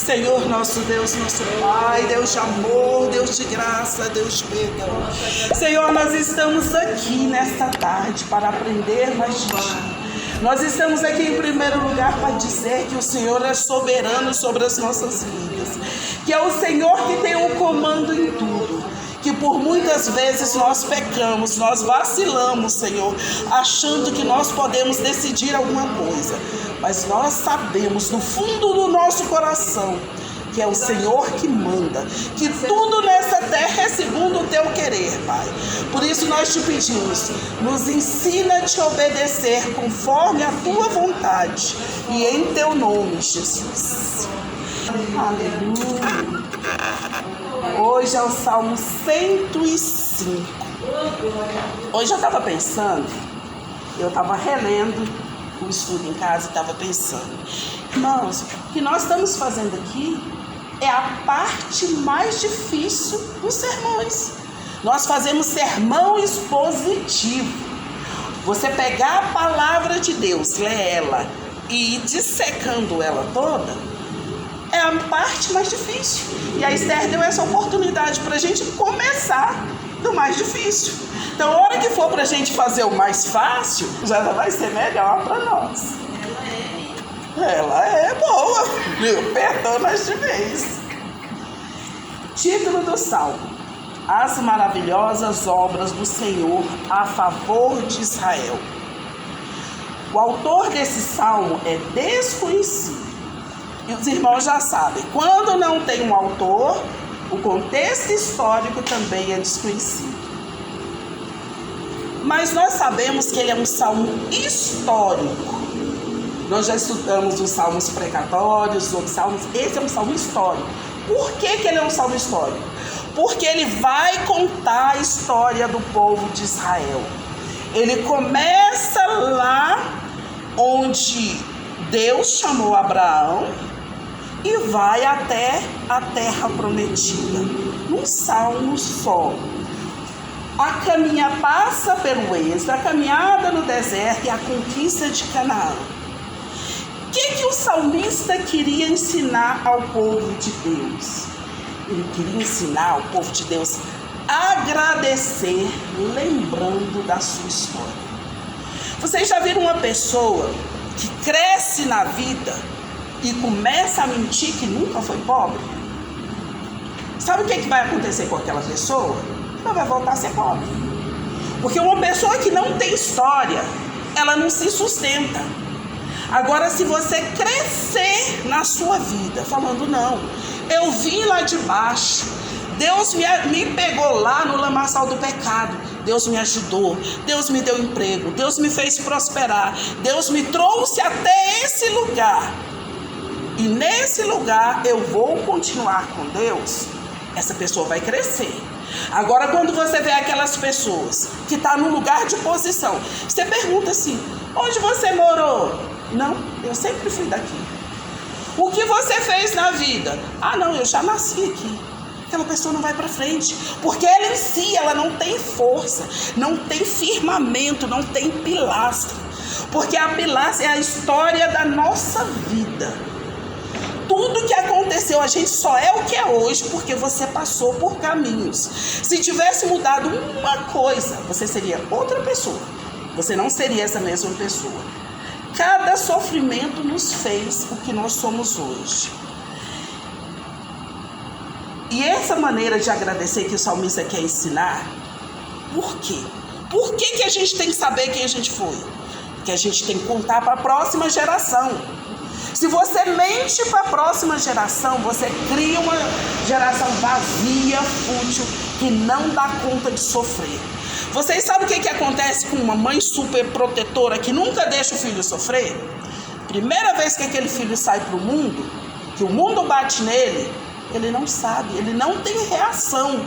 Senhor, nosso Deus, nosso Pai, Deus de amor, Deus de graça, Deus de perdão. Senhor, nós estamos aqui nesta tarde para aprender mais de Ti. Nós estamos aqui em primeiro lugar para dizer que o Senhor é soberano sobre as nossas vidas, que é o Senhor que tem o comando em tudo, que por muitas vezes nós pecamos, nós vacilamos, Senhor, achando que nós podemos decidir alguma coisa, mas nós sabemos no fundo do nosso coração que é o Senhor que manda, que tudo nessa terra é segundo o Teu querer, Pai. Por isso nós te pedimos, nos ensina a Te obedecer conforme a Tua vontade, e em Teu nome, Jesus. Aleluia. Hoje é o Salmo 105. Hoje eu estava pensando, eu estava relendo o estudo em casa e estava pensando, irmãos, o que nós estamos fazendo aqui é a parte mais difícil dos sermões. Nós fazemos sermão expositivo. Você pegar a palavra de Deus, ler ela e ir dissecando ela toda, é a parte mais difícil. E a Esther deu essa oportunidade para a gente começar do mais difícil. Então, a hora que for para a gente fazer o mais fácil, já vai ser melhor para nós. Ela é boa, viu? Perdona-as de vez. Título do Salmo: As maravilhosas obras do Senhor a favor de Israel. O autor desse salmo é desconhecido. E os irmãos já sabem, quando não tem um autor, o contexto histórico também é desconhecido. Mas nós sabemos que ele é um salmo histórico. Nós já estudamos os salmos precatórios, os outros salmos. Esse é um salmo histórico. Por que ele é um salmo histórico? Porque ele vai contar a história do povo de Israel. Ele começa lá onde Deus chamou Abraão e vai até a terra prometida, num salmo só. A caminha passa pelo êxodo, a caminhada no deserto e a conquista de Canaã. O que o salmista queria ensinar ao povo de Deus? Ele queria ensinar ao povo de Deus a agradecer, lembrando da sua história. Vocês já viram uma pessoa que cresce na vida e começa a mentir que nunca foi pobre? Sabe o que vai acontecer com aquela pessoa? Ela vai voltar a ser pobre. Porque uma pessoa que não tem história, ela não se sustenta. Agora, se você crescer na sua vida falando, não, eu vim lá de baixo, Deus me pegou lá no lamaçal do pecado, Deus me ajudou, Deus me deu emprego, Deus me fez prosperar, Deus me trouxe até esse lugar, e nesse lugar eu vou continuar com Deus, essa pessoa vai crescer. Agora, quando você vê aquelas pessoas que estão no lugar de posição, você pergunta assim, onde você morou? Não, eu sempre fui daqui. O que você fez na vida? Ah, não, eu já nasci aqui. Aquela pessoa não vai para frente, porque ela em si, ela não tem força, não tem firmamento, não tem pilastra. Porque a pilastra é a história da nossa vida. Tudo que aconteceu, a gente só é o que é hoje porque você passou por caminhos. Se tivesse mudado uma coisa, você seria outra pessoa. Você não seria essa mesma pessoa. Cada sofrimento nos fez o que nós somos hoje. E essa maneira de agradecer que o salmista quer ensinar, por quê? Por que a gente tem que saber quem a gente foi? Porque a gente tem que contar para a próxima geração. Se você mente para a próxima geração, você cria uma geração vazia, fútil, que não dá conta de sofrer. Vocês sabem o que acontece com uma mãe super protetora que nunca deixa o filho sofrer? Primeira vez que aquele filho sai para o mundo, que o mundo bate nele, ele não sabe, ele não tem reação,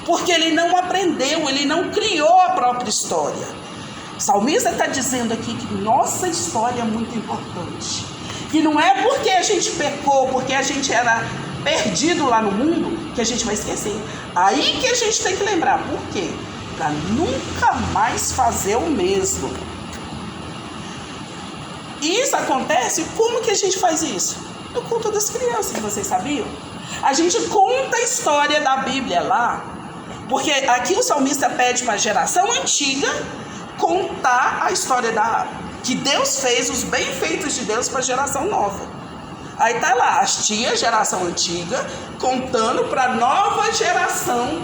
porque ele não aprendeu, ele não criou a própria história. O salmista está dizendo aqui que nossa história é muito importante. Que não é porque a gente pecou, porque a gente era perdido lá no mundo, que a gente vai esquecer. Aí que a gente tem que lembrar. Por quê? Para nunca mais fazer o mesmo. E isso acontece, como que a gente faz isso? No culto das crianças, vocês sabiam? A gente conta a história da Bíblia lá, porque aqui o salmista pede para a geração antiga contar a história que Deus fez, os bem-feitos de Deus para a geração nova. Aí tá lá, as tias, geração antiga, contando para a nova geração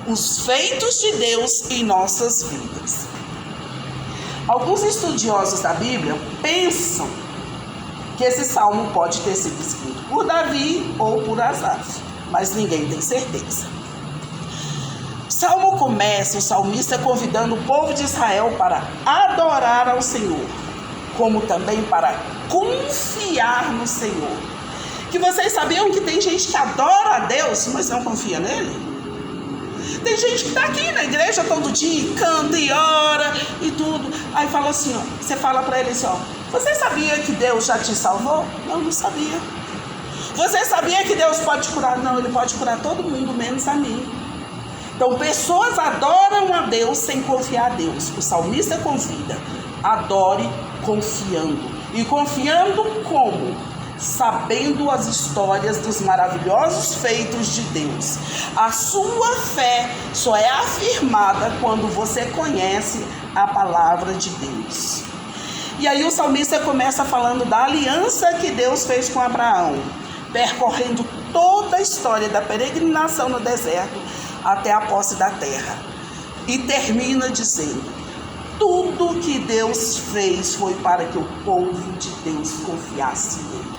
os feitos de Deus em nossas vidas. Alguns estudiosos da Bíblia pensam que esse salmo pode ter sido escrito por Davi ou por Asaf, mas ninguém tem certeza. O salmo começa o salmista convidando o povo de Israel para adorar ao Senhor, como também para confiar no Senhor. Que vocês sabiam que tem gente que adora a Deus, mas não confia nele? Tem gente que está aqui na igreja todo dia, canta e ora e tudo. Aí fala assim, ó, você fala para ele assim, ó, você sabia que Deus já te salvou? Não sabia. Você sabia que Deus pode curar? Não, Ele pode curar todo mundo, menos a mim. Então, pessoas adoram a Deus sem confiar a Deus. O salmista convida, adore confiando. E confiando como? Sabendo as histórias dos maravilhosos feitos de Deus. A sua fé só é afirmada quando você conhece a palavra de Deus. E aí o salmista começa falando da aliança que Deus fez com Abraão, percorrendo toda a história da peregrinação no deserto até a posse da terra. E termina dizendo: tudo que Deus fez foi para que o povo de Deus confiasse nele.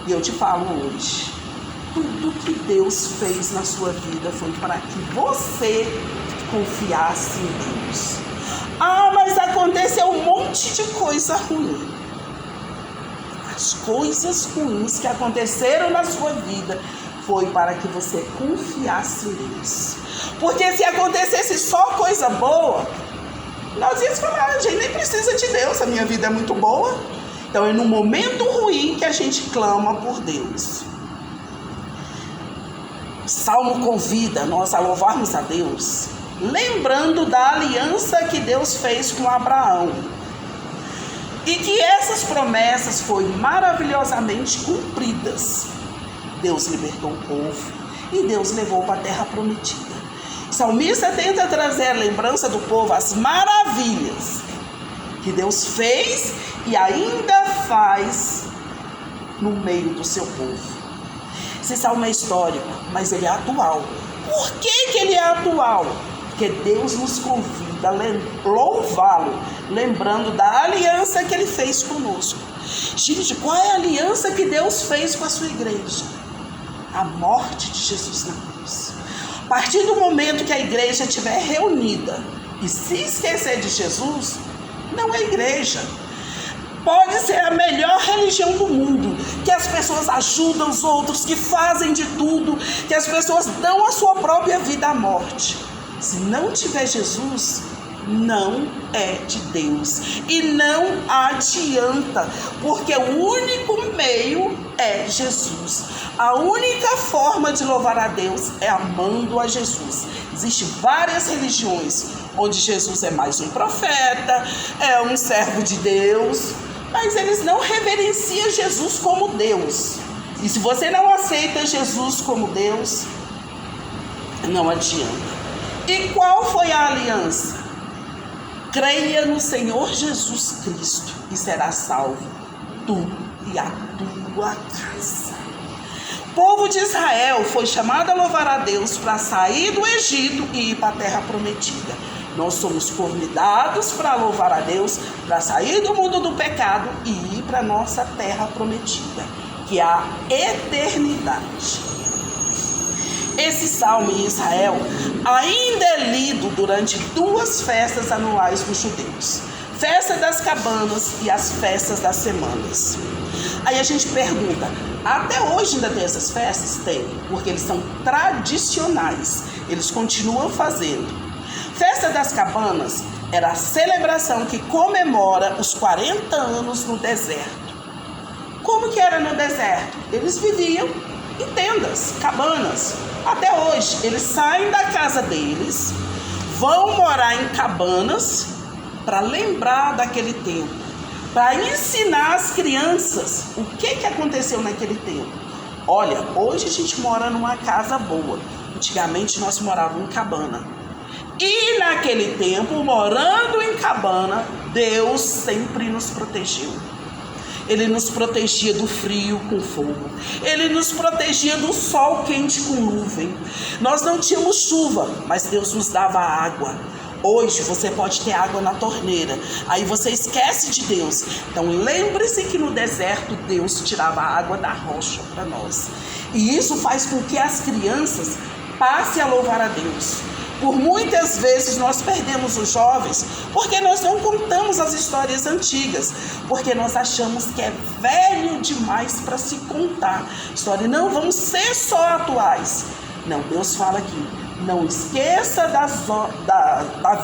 E eu te falo hoje, tudo que Deus fez na sua vida foi para que você confiasse em Deus. Ah, mas aconteceu um monte de coisa ruim. As coisas ruins que aconteceram na sua vida foi para que você confiasse em Deus. Porque se acontecesse só coisa boa, nós íamos falar, a gente nem precisa de Deus, a minha vida é muito boa. Então é no momento ruim que a gente clama por Deus. O Salmo convida nós a louvarmos a Deus, lembrando da aliança que Deus fez com Abraão. E que essas promessas foram maravilhosamente cumpridas. Deus libertou o povo e Deus levou para a terra prometida. O salmista tenta trazer a lembrança do povo as maravilhas que Deus fez e ainda faz no meio do seu povo. Esse salmo é histórico, mas ele é atual. Por que ele é atual? Porque Deus nos convida a louvá-lo, lembrando da aliança que ele fez conosco. Gente, qual é a aliança que Deus fez com a sua igreja? A morte de Jesus na cruz. A partir do momento que a igreja estiver reunida e se esquecer de Jesus, não é igreja. Pode ser a melhor religião do mundo, que as pessoas ajudam os outros, que fazem de tudo, que as pessoas dão a sua própria vida à morte. Se não tiver Jesus, não é de Deus. E não adianta, porque o único meio é Jesus. A única forma de louvar a Deus é amando a Jesus. Existem várias religiões onde Jesus é mais um profeta, é um servo de Deus, mas eles não reverenciam Jesus como Deus. E se você não aceita Jesus como Deus, não adianta. E qual foi a aliança? Creia no Senhor Jesus Cristo e será salvo, tu e a tua casa. O povo de Israel foi chamado a louvar a Deus para sair do Egito e ir para a terra prometida. Nós somos convidados para louvar a Deus, para sair do mundo do pecado e ir para a nossa terra prometida, que é a eternidade. Esse salmo em Israel ainda é lido durante 2 festas anuais dos judeus: Festa das Cabanas e as Festas das Semanas. Aí a gente pergunta, até hoje ainda tem essas festas? Tem, porque eles são tradicionais, eles continuam fazendo. Festa das Cabanas era a celebração que comemora os 40 anos no deserto. Como que era no deserto? Eles viviam em tendas, cabanas. Até hoje, eles saem da casa deles, vão morar em cabanas para lembrar daquele tempo, para ensinar as crianças o que aconteceu naquele tempo. Olha, hoje a gente mora numa casa boa. Antigamente nós morávamos em cabana. E naquele tempo, morando em cabana, Deus sempre nos protegeu. Ele nos protegia do frio com fogo. Ele nos protegia do sol quente com nuvem. Nós não tínhamos chuva, mas Deus nos dava água. Hoje você pode ter água na torneira. Aí você esquece de Deus. Então lembre-se que no deserto Deus tirava a água da rocha para nós. E isso faz com que as crianças passem a louvar a Deus. Por muitas vezes nós perdemos os jovens porque nós não contamos as histórias antigas, porque nós achamos que é velho demais para se contar história. Não, vamos ser só atuais. Não, Deus fala aqui, não esqueça da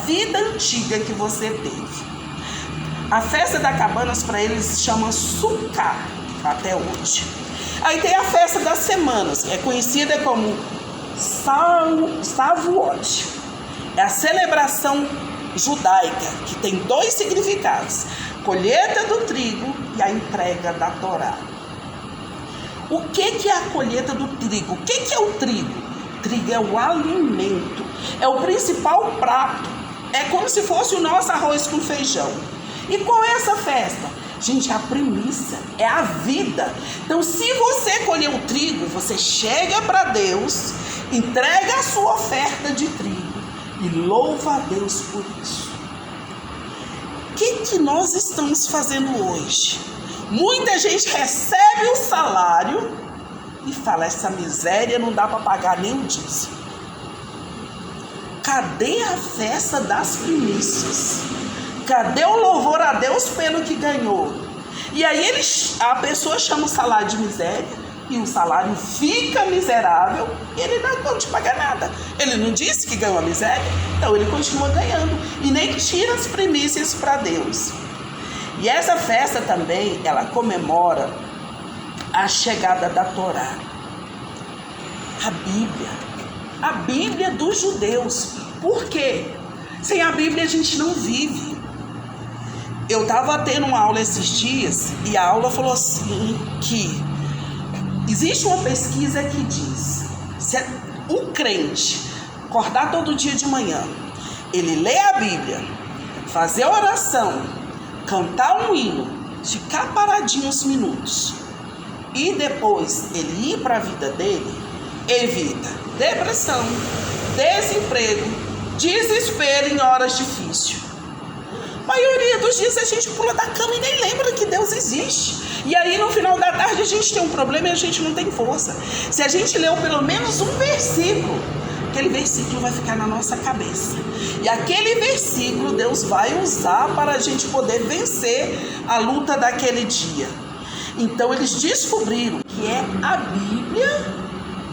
vida antiga que você teve. A festa da cabanas para eles se chama Sukkah até hoje. Aí tem a festa das semanas, que é conhecida como Shavuot. É a celebração judaica, que tem 2 significados: colheita do trigo e a entrega da Torá. O que é a colheita do trigo? O que é o trigo? O trigo é o alimento, é o principal prato, é como se fosse o nosso arroz com feijão. E qual é essa festa? Gente, a primícia é a vida. Então, se você colher o trigo, você chega para Deus, entrega a sua oferta de trigo e louva a Deus por isso. O que nós estamos fazendo hoje? Muita gente recebe o salário e fala, essa miséria não dá para pagar nem o dízimo. Cadê a festa das primícias? Cadê o louvor a Deus pelo que ganhou? E aí a pessoa chama o salário de miséria e o salário fica miserável e ele não pode pagar nada. Ele não disse que ganhou a miséria, então ele continua ganhando e nem tira as primícias para Deus. E essa festa também, ela comemora a chegada da Torá. A Bíblia dos judeus. Por quê? Sem a Bíblia a gente não vive. Eu estava tendo uma aula esses dias e a aula falou assim que existe uma pesquisa que diz, se um crente acordar todo dia de manhã, ele ler a Bíblia, fazer oração, cantar um hino, ficar paradinho uns minutos e depois ele ir para a vida dele, evita depressão, desemprego, desespero em horas difíceis. A maioria dos dias a gente pula da cama e nem lembra que Deus existe. E aí no final da tarde a gente tem um problema e a gente não tem força. Se a gente leu pelo menos um versículo, aquele versículo vai ficar na nossa cabeça. E aquele versículo Deus vai usar para a gente poder vencer a luta daquele dia. Então eles descobriram que é a Bíblia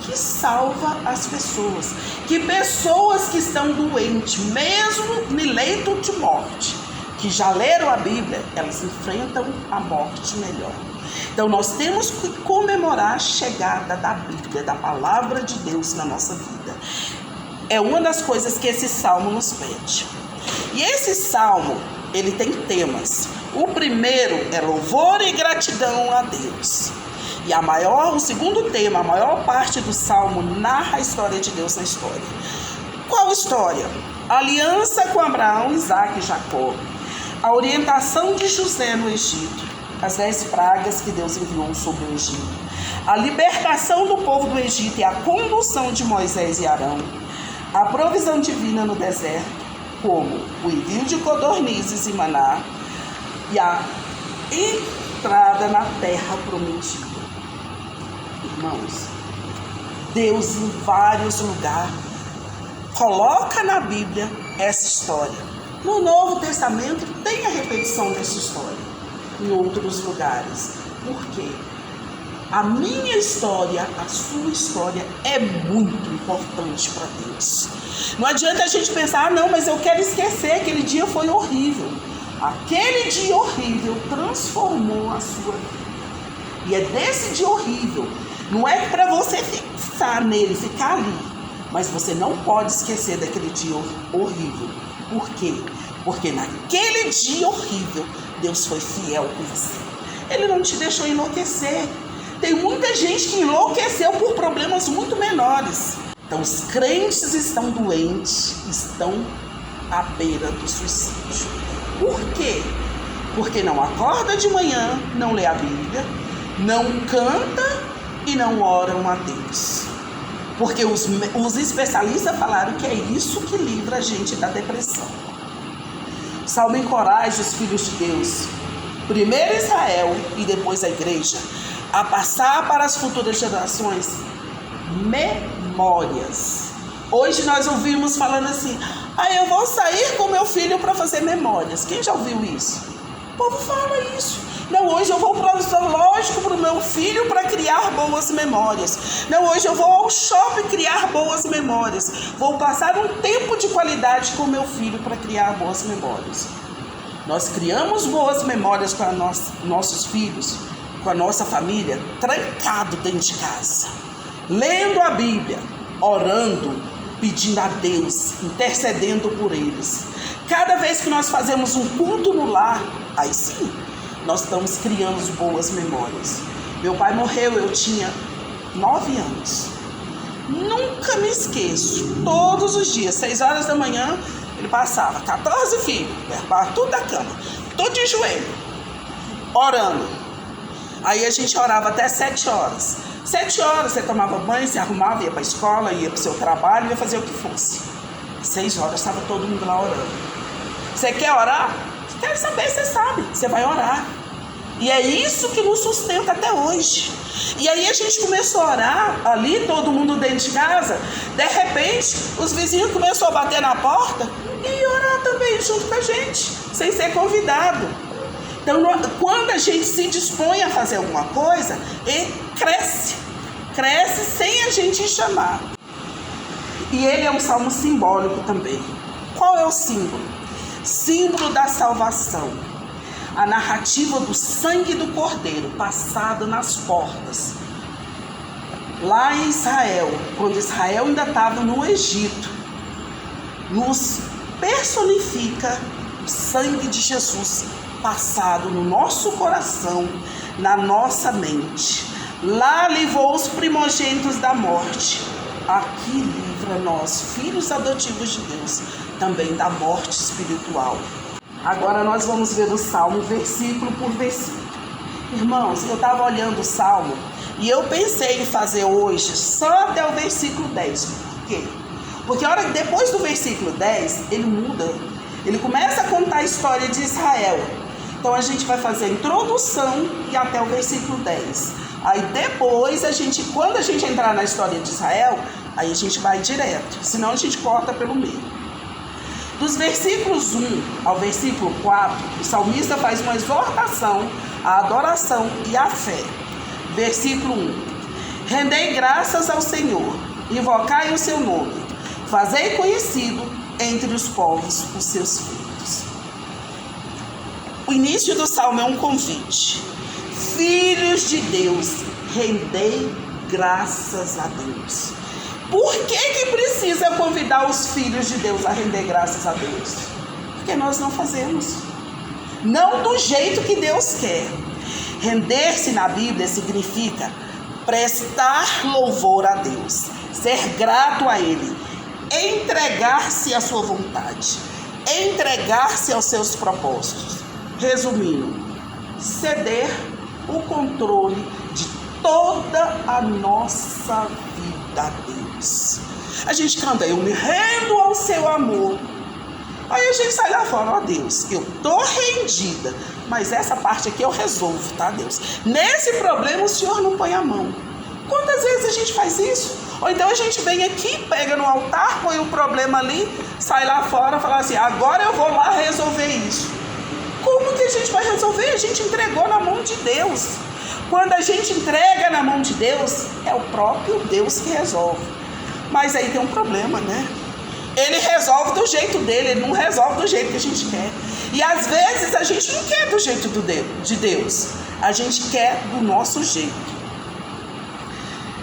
que salva as pessoas. Que pessoas que estão doentes, mesmo no leito de morte, que já leram a Bíblia, elas enfrentam a morte melhor. Então nós temos que comemorar a chegada da Bíblia, da palavra de Deus na nossa vida. É uma das coisas que esse salmo nos pede. E esse salmo, ele tem temas. O primeiro é louvor e gratidão a Deus. E o segundo tema, a maior parte do salmo narra a história de Deus na história. Qual história? A aliança com Abraão, Isaac e Jacó. A orientação de José no Egito, as 10 pragas que Deus enviou sobre o Egito, a libertação do povo do Egito e a condução de Moisés e Arão, a provisão divina no deserto, como o envio de codornizes e maná, e a entrada na terra prometida. Irmãos, Deus em vários lugares coloca na Bíblia essa história. No Novo Testamento tem a repetição dessa história em outros lugares. Por quê? A minha história, a sua história é muito importante para Deus. Não adianta a gente pensar, não, mas eu quero esquecer, aquele dia foi horrível. Aquele dia horrível transformou a sua vida. E é desse dia horrível. Não é para você fixar nele, ficar ali. Mas você não pode esquecer daquele dia horrível. Por quê? Porque naquele dia horrível, Deus foi fiel com você. Ele não te deixou enlouquecer. Tem muita gente que enlouqueceu por problemas muito menores. Então os crentes estão doentes, estão à beira do suicídio. Por quê? Porque não acorda de manhã, não lê a Bíblia, não canta e não oram a Deus. Porque os especialistas falaram que é isso que livra a gente da depressão. O Salmo encoraja os filhos de Deus, primeiro Israel e depois a igreja, a passar para as futuras gerações memórias. Hoje nós ouvimos falando assim: eu vou sair com meu filho para fazer memórias. Quem já ouviu isso? O povo fala isso. Não, hoje eu vou para o zoológico para o meu filho para criar boas memórias. Não, hoje eu vou ao shopping criar boas memórias. Vou passar um tempo de qualidade com meu filho para criar boas memórias. Nós criamos boas memórias com nossos filhos, com a nossa família, trancado dentro de casa, lendo a Bíblia, orando, pedindo a Deus, intercedendo por eles. Cada vez que nós fazemos um culto no lar, aí sim, nós estamos criando boas memórias. Meu pai morreu, eu tinha 9 anos. Nunca me esqueço, todos os dias, 6 horas da manhã, ele passava, 14 filhos, levava tudo da cama, todo de joelho, orando. Aí a gente orava até 7 horas. 7 horas você tomava banho, se arrumava, ia para a escola, ia para o seu trabalho, ia fazer o que fosse. 6 horas estava todo mundo lá orando. Você quer orar? Quero saber, você sabe, você vai orar. E é isso que nos sustenta até hoje. E aí a gente começou a orar ali, todo mundo dentro de casa. De repente, os vizinhos começaram a bater na porta e orar também junto com a gente, sem ser convidado. Então, quando a gente se dispõe a fazer alguma coisa, ele cresce sem a gente chamar. E ele é um salmo simbólico também. Qual é o símbolo? Símbolo da salvação. A narrativa do sangue do Cordeiro passado nas portas. Lá em Israel, quando Israel ainda estava no Egito, nos personifica o sangue de Jesus passado no nosso coração, na nossa mente. Lá livrou os primogênitos da morte. Aqui livra nós, filhos adotivos de Deus, também da morte espiritual. Agora nós vamos ver o Salmo versículo por versículo. Irmãos, eu estava olhando o Salmo e eu pensei em fazer hoje só até o versículo 10. Por quê? Porque depois do versículo 10, ele muda. Ele começa a contar a história de Israel. Então a gente vai fazer a introdução e até o versículo 10. Aí depois, quando a gente entrar na história de Israel, aí a gente vai direto. Senão a gente corta pelo meio. Dos versículos 1 ao versículo 4, o salmista faz uma exortação à adoração e à fé. Versículo 1. Rendei graças ao Senhor, invocai o seu nome, fazei conhecido entre os povos os seus feitos. O início do salmo é um convite. Filhos de Deus, rendei graças a Deus. Por que precisa convidar os filhos de Deus a render graças a Deus? Porque nós não fazemos. Não do jeito que Deus quer. Render-se na Bíblia significa prestar louvor a Deus, ser grato a Ele, entregar-se à sua vontade, entregar-se aos seus propósitos. Resumindo, ceder o controle de toda a nossa vida a Deus. A gente canta, eu me rendo ao seu amor. Aí a gente sai lá fora, ó Deus, eu tô rendida, mas essa parte aqui eu resolvo, tá Deus? Nesse problema o Senhor não põe a mão. Quantas vezes a gente faz isso? Ou então a gente vem aqui, pega no altar, põe o problema ali, sai lá fora e fala assim, agora eu vou lá resolver isso. Como que a gente vai resolver? A gente entregou na mão de Deus. Quando a gente entrega na mão de Deus, é o próprio Deus que resolve. Mas aí tem um problema, né? Ele resolve do jeito dele, ele não resolve do jeito que a gente quer. E às vezes a gente não quer do jeito de Deus, a gente quer do nosso jeito.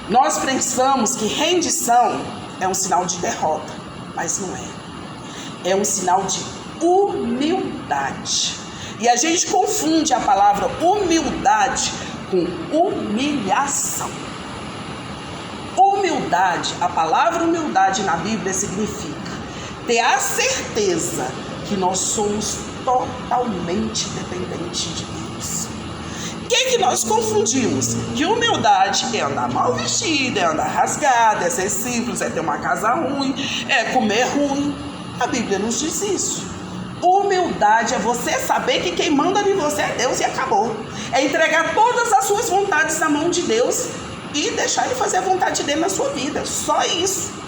Nós pensamos que rendição é um sinal de derrota, mas não é. É um sinal de humildade. E a gente confunde a palavra humildade com humilhação. Humildade, a palavra humildade na Bíblia significa ter a certeza que nós somos totalmente dependentes de Deus. O que nós confundimos? Que humildade é andar mal vestido, é andar rasgado, é ser simples, é ter uma casa ruim, é comer ruim. A Bíblia nos diz isso. Humildade é você saber que quem manda em você é Deus e acabou. É entregar todas as suas vontades na mão de Deus e deixar Ele fazer a vontade dele na sua vida. Só isso.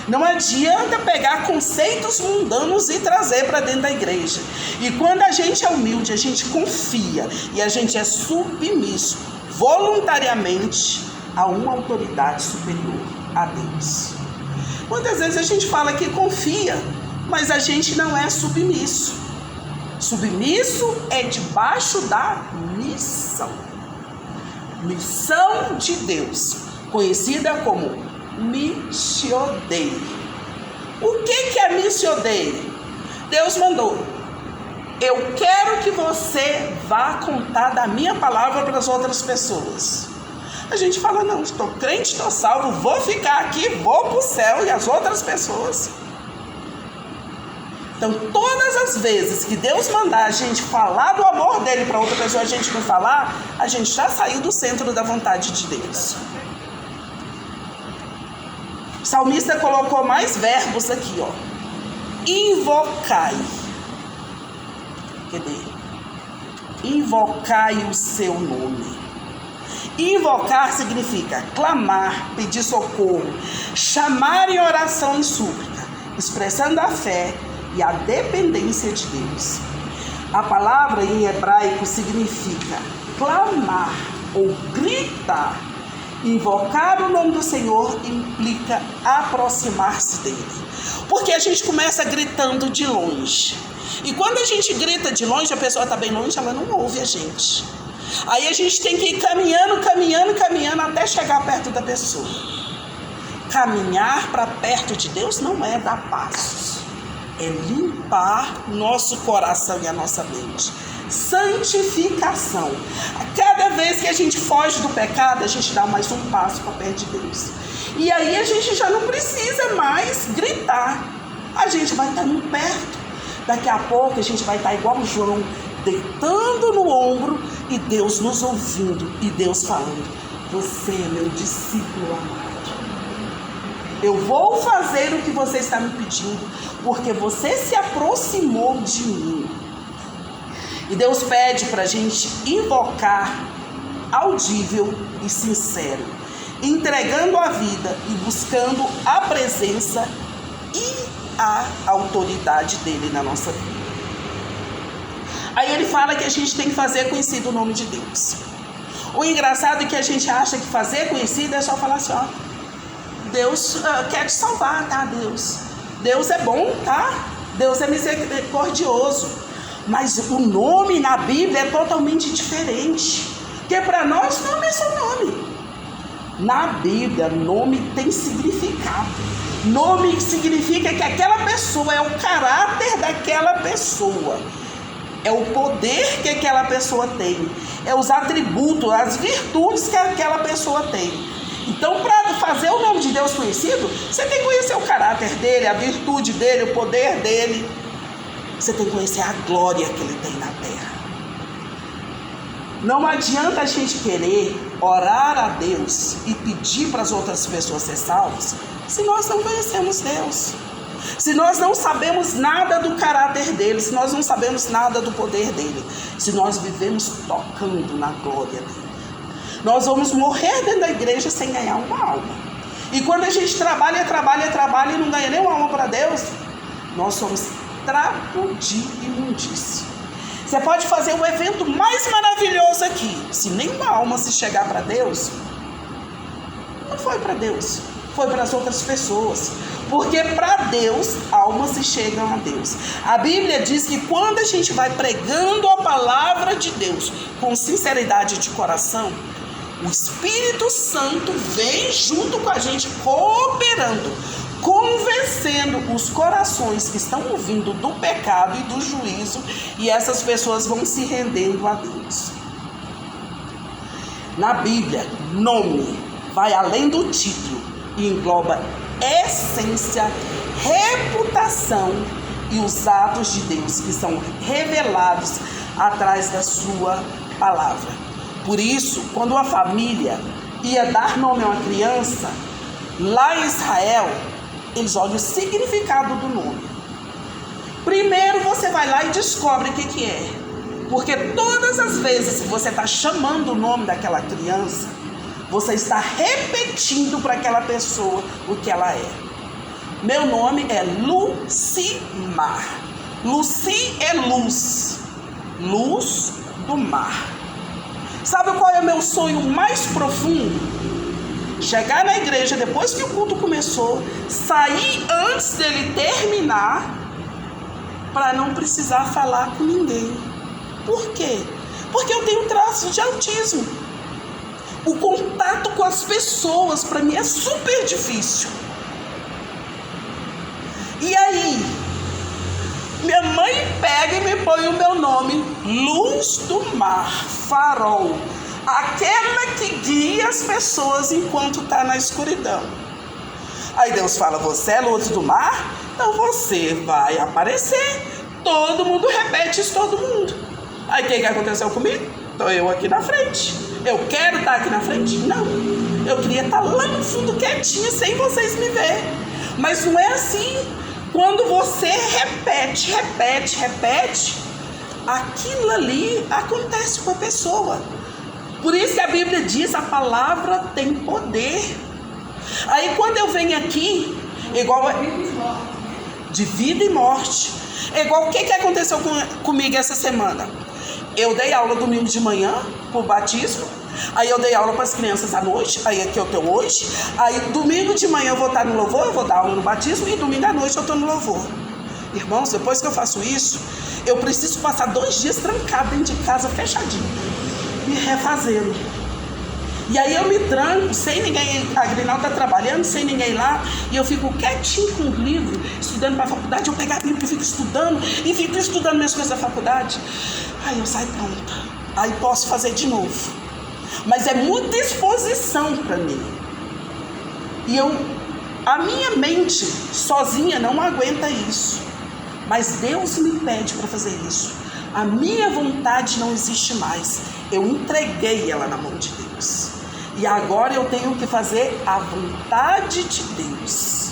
Não adianta pegar conceitos mundanos e trazer para dentro da igreja. E quando a gente é humilde, a gente confia e a gente é submisso voluntariamente a uma autoridade superior, a Deus. Muitas vezes a gente fala que confia, mas a gente não é submisso. Submisso é debaixo da missão. Missão de Deus, conhecida como Missio Dei. O que é Missio Dei? Deus mandou: eu quero que você vá contar da minha palavra para as outras pessoas. A gente fala: não, estou crente, estou salvo, vou ficar aqui, vou para o céu, e as outras pessoas. Então, todas as vezes que Deus mandar a gente falar do amor dele para outra pessoa, a gente não falar, a gente já saiu do centro da vontade de Deus. O salmista colocou mais verbos aqui, ó. Invocai. Cadê? Invocai o seu nome. Invocar significa clamar, pedir socorro, chamar em oração e súplica, expressando a fé e a dependência de Deus. A palavra em hebraico significa clamar ou gritar. Invocar o nome do Senhor implica aproximar-se dele. Porque a gente começa gritando de longe. E quando a gente grita de longe, a pessoa está bem longe, ela não ouve a gente. Aí a gente tem que ir caminhando até chegar perto da pessoa. Caminhar para perto de Deus não é dar passos. É limpar nosso coração e a nossa mente. Santificação. Cada vez que a gente foge do pecado, a gente dá mais um passo para perto de Deus. E aí a gente já não precisa mais gritar. A gente vai estar muito perto. Daqui a pouco a gente vai estar igual o João, deitando no ombro e Deus nos ouvindo. E Deus falando: você é meu discípulo amado. Eu vou fazer o que você está me pedindo, porque você se aproximou de mim. E Deus pede para a gente invocar audível e sincero, entregando a vida e buscando a presença e a autoridade dele na nossa vida. Aí ele fala que a gente tem que fazer conhecido o nome de Deus. O engraçado é que a gente acha que fazer conhecido é só falar assim: ó, Deus quer te salvar, tá? Deus é bom, tá? Deus é misericordioso. Mas o nome na Bíblia é totalmente diferente. Porque para nós nome é só nome. Na Bíblia, nome tem significado. Nome significa que aquela pessoa é o caráter daquela pessoa. É o poder que aquela pessoa tem. É os atributos, as virtudes que aquela pessoa tem. Então, para fazer o nome de Deus conhecido, você tem que conhecer o caráter dele, a virtude dele, o poder dele. Você tem que conhecer a glória que ele tem na terra. Não adianta a gente querer orar a Deus e pedir para as outras pessoas ser salvas se nós não conhecemos Deus. Se nós não sabemos nada do caráter dele, se nós não sabemos nada do poder dele, se nós vivemos tocando na glória dele. Nós vamos morrer dentro da igreja sem ganhar uma alma. E quando a gente trabalha e não ganha nenhuma alma para Deus, nós somos trapo de imundície. Você pode fazer o evento mais maravilhoso aqui. Se nenhuma alma se chegar para Deus, não foi para Deus, foi para as outras pessoas. Porque para Deus, almas se chegam a Deus. A Bíblia diz que quando a gente vai pregando a palavra de Deus com sinceridade de coração, o Espírito Santo vem junto com a gente, cooperando convencendo os corações que estão ouvindo do pecado e do juízo, e essas pessoas vão se rendendo a Deus. Na Bíblia, nome vai além do título e engloba essência, reputação e os atos de Deus que são revelados atrás da sua palavra. Por isso, quando a família ia dar nome a uma criança, lá em Israel, eles olham o significado do nome. Primeiro você vai lá e descobre o que é. Porque todas as vezes que você está chamando o nome daquela criança, você está repetindo para aquela pessoa o que ela é. Meu nome é Lucimar. Luci é luz. Luz do mar. Sabe qual é o meu sonho mais profundo? Chegar na igreja depois que o culto começou, sair antes dele terminar, para não precisar falar com ninguém. Por quê? Porque eu tenho traços de autismo. O contato com as pessoas para mim é super difícil. E aí, minha mãe pega e me põe o meu nome, Luz do Mar, Farol, aquela que guia as pessoas enquanto está na escuridão. Aí Deus fala, você é luz do mar? Então você vai aparecer. Todo mundo repete isso, todo mundo. Aí o que aconteceu comigo? Estou eu aqui na frente. Eu quero estar aqui na frente? Não. Eu queria estar lá no fundo quietinha, sem vocês me verem. Mas não é assim. Quando você repete, aquilo ali acontece com a pessoa. Por isso que a Bíblia diz, a palavra tem poder. Aí quando eu venho aqui, igual de vida e morte, igual o que aconteceu comigo essa semana? Eu dei aula domingo de manhã, por batismo. Aí eu dei aula para as crianças à noite, aí aqui eu estou hoje. Aí domingo de manhã eu vou estar no louvor, eu vou dar aula no batismo, e domingo à noite eu estou no louvor. Irmãos, depois que eu faço isso, eu preciso passar 2 dias trancado dentro de casa, fechadinho, me refazendo. E aí eu me tranco, sem ninguém, a Grinalda está trabalhando, sem ninguém lá, e eu fico quietinho com o livro, estudando para a faculdade. Eu pego a Bíblia e fico estudando minhas coisas da faculdade. Aí eu saio pronta, aí posso fazer de novo. Mas é muita exposição para mim. E a minha mente sozinha não aguenta isso. Mas Deus me pede para fazer isso. A minha vontade não existe mais. Eu entreguei ela na mão de Deus. E agora eu tenho que fazer a vontade de Deus.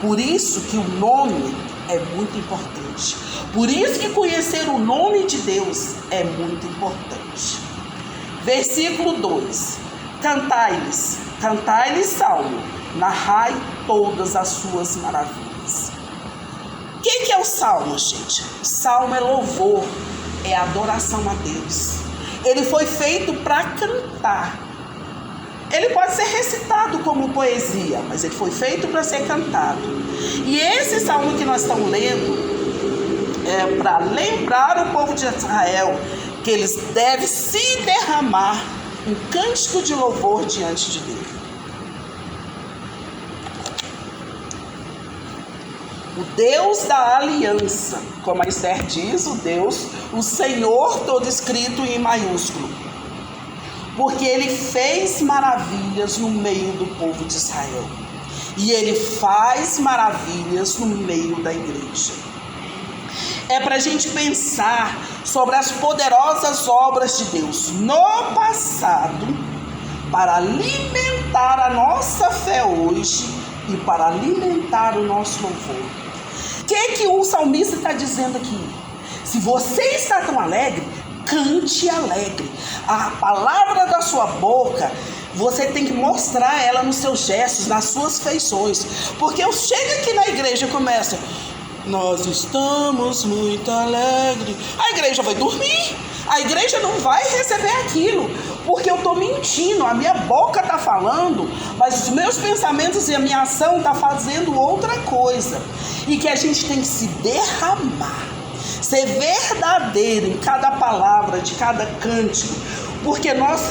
Por isso que o nome é muito importante. Por isso que conhecer o nome de Deus é muito importante. Versículo 2. Cantai-lhes salmo, narrai todas as suas maravilhas. O que é o salmo, gente? O salmo é louvor, é adoração a Deus. Ele foi feito para cantar. Ele pode ser recitado como poesia, mas ele foi feito para ser cantado. E esse salmo que nós estamos lendo é para lembrar o povo de Israel que eles devem se derramar um cântico de louvor diante de Deus. O Deus da aliança, como a Esther diz, o Senhor todo escrito em maiúsculo, porque Ele fez maravilhas no meio do povo de Israel, e Ele faz maravilhas no meio da igreja. É para a gente pensar sobre as poderosas obras de Deus no passado, para alimentar a nossa fé hoje e para alimentar o nosso louvor. O que o salmista está dizendo aqui? Se você está tão alegre, cante alegre. A palavra da sua boca, você tem que mostrar ela nos seus gestos, nas suas feições. Porque eu chego aqui na igreja e começo... Nós estamos muito alegres. A igreja vai dormir. A igreja não vai receber aquilo, porque eu estou mentindo. A minha boca está falando, mas os meus pensamentos e a minha ação está fazendo outra coisa. E que a gente tem que se derramar, ser verdadeiro em cada palavra, de cada cântico, porque nós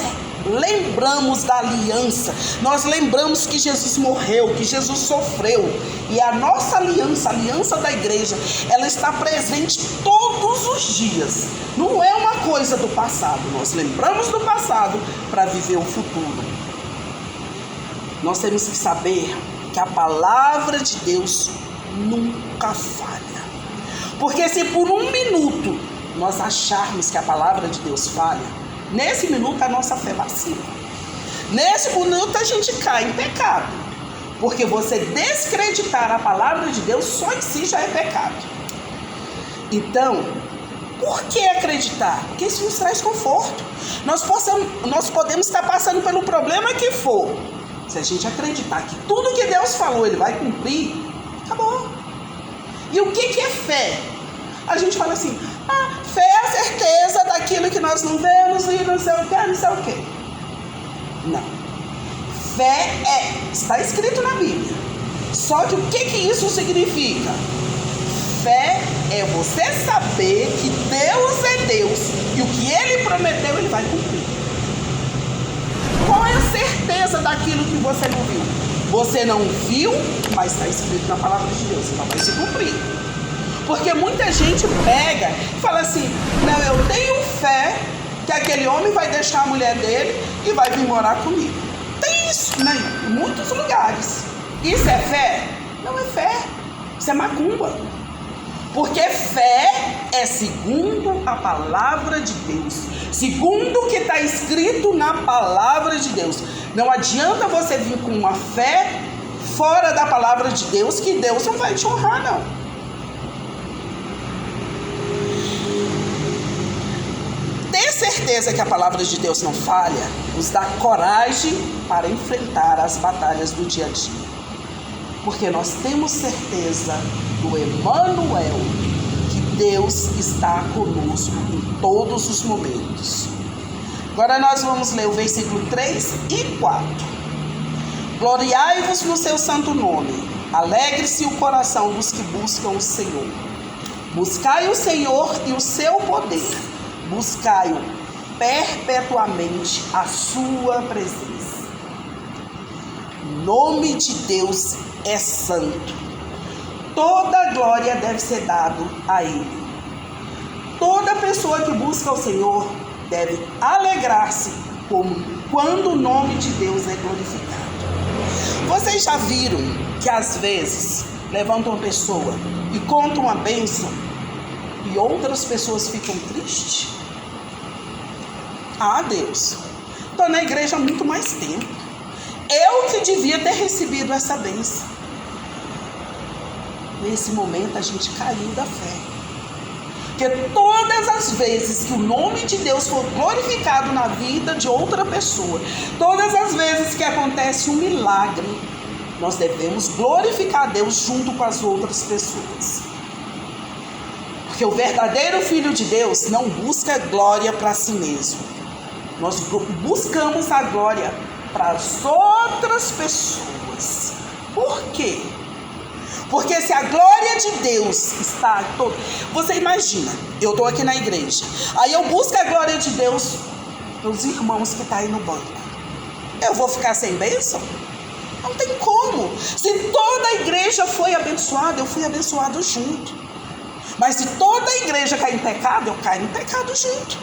lembramos da aliança, nós lembramos que Jesus morreu, que Jesus sofreu, e a nossa aliança, a aliança da igreja, ela está presente todos os dias. Não é uma coisa do passado, nós lembramos do passado para viver o futuro. Nós temos que saber que a palavra de Deus nunca falha. Porque se por um minuto nós acharmos que a palavra de Deus falha, nesse minuto a nossa fé vacila. Nesse minuto a gente cai em pecado. Porque você descreditar a palavra de Deus só em si já é pecado. Então, por que acreditar? Porque isso nos traz conforto. Nós podemos estar passando pelo problema que for. Se a gente acreditar que tudo que Deus falou Ele vai cumprir, acabou. E o que é fé? A gente fala assim, fé é a certeza daquilo que nós não vemos e não sei o que, não sei o que. Não. Fé está escrito na Bíblia. Só que o que isso significa? Fé é você saber que Deus é Deus e o que Ele prometeu Ele vai cumprir. Qual é a certeza daquilo que você não viu? Você não viu, mas está escrito na palavra de Deus, então vai se cumprir. Porque muita gente pega e fala assim, não, eu tenho fé que aquele homem vai deixar a mulher dele e vai vir morar comigo. Tem isso em muitos lugares. Isso é fé? Não é fé, isso é macumba. Porque fé é segundo a palavra de Deus, segundo o que está escrito na palavra de Deus. Não adianta você vir com uma fé fora da palavra de Deus, que Deus não vai te honrar, não. Ter certeza que a palavra de Deus não falha, nos dá coragem para enfrentar as batalhas do dia a dia. Porque nós temos certeza do Emmanuel, que Deus está conosco em todos os momentos. Agora nós vamos ler o versículo 3 e 4. Gloriai-vos no seu santo nome, alegre-se o coração dos que buscam o Senhor. Buscai o Senhor e o seu poder, buscai-o perpetuamente a sua presença. O nome de Deus é santo. Toda glória deve ser dada a Ele. Toda pessoa que busca o Senhor deve alegrar-se quando o nome de Deus é glorificado. Vocês já viram que às vezes levantam uma pessoa e contam uma bênção e outras pessoas ficam tristes? Deus, estou na igreja há muito mais tempo. Eu que devia ter recebido essa bênção. Nesse momento a gente caiu da fé. Porque todas as vezes que o nome de Deus for glorificado na vida de outra pessoa, todas as vezes que acontece um milagre, nós devemos glorificar a Deus junto com as outras pessoas. Porque o verdadeiro Filho de Deus não busca glória para si mesmo. Nós buscamos a glória para as outras pessoas. Por quê? Porque se a glória de Deus está toda... Você imagina, eu estou aqui na igreja, aí eu busco a glória de Deus pelos irmãos que estão aí no banco. Eu vou ficar sem bênção? Não tem como. Se toda a igreja foi abençoada, eu fui abençoado junto. Mas se toda a igreja cair em pecado, eu caio em pecado junto.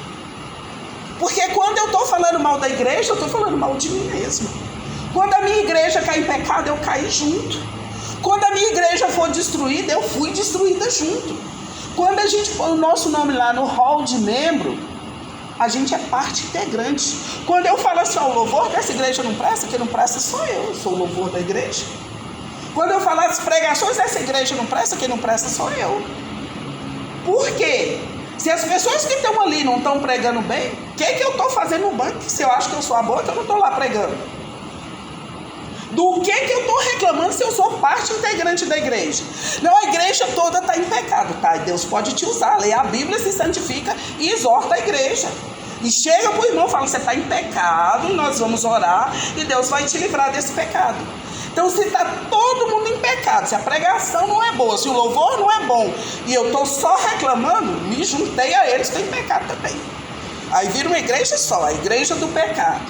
Porque quando eu estou falando mal da igreja, eu estou falando mal de mim mesmo. Quando a minha igreja cai em pecado, eu caio junto. Quando a minha igreja for destruída, eu fui destruída junto. Quando a gente põe o nosso nome lá no hall de membro, a gente é parte integrante. Quando eu falo assim, o louvor dessa igreja não presta, quem não presta sou eu sou o louvor da igreja. Quando eu falar as pregações dessa igreja não presta, quem não presta sou eu. Por quê? Se as pessoas que estão ali não estão pregando bem, o que eu estou fazendo no banco? Se eu acho que eu sou a boa, que eu não estou lá pregando. Do que eu estou reclamando se eu sou parte integrante da igreja? Não, a igreja toda está em pecado, tá? Deus pode te usar, lê a Bíblia, se santifica e exorta a igreja. E chega para o irmão e fala, você está em pecado, nós vamos orar e Deus vai te livrar desse pecado. Então, se está todo mundo em pecado, se a pregação não é boa, se o louvor não é bom, e eu estou só reclamando, me juntei a eles, estou em pecado também. Aí vira uma igreja só, a igreja do pecado.